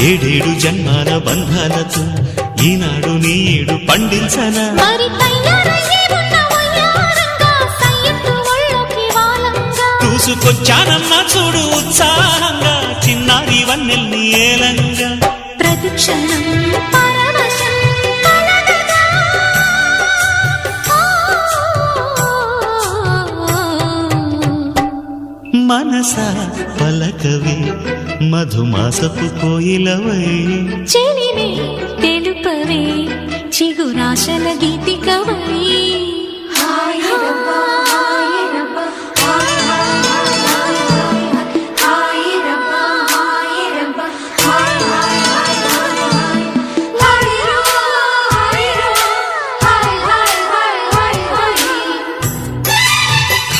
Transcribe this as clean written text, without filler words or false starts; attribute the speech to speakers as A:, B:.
A: ఏడేడు జన్మాల బంధాలతో ఈనాడు నీడు పండించనా
B: మరి తయారయ్యే ఉన్న వయ్యారంగా సయ్యత్తు ఒళ్ళోకి వాలంగా
A: చూసుకొచ్చానమ్మా చూడు ఉత్సాహంగా చిన్నారి వన్నెల్ని ఏలంగా
B: ప్రతిక్షణం పరవశం కలగగా
A: మనసా పలకవే మధుమాసపు కోయిలవై
B: చెలివే తెలుపవే చిగురాశల గీతికవై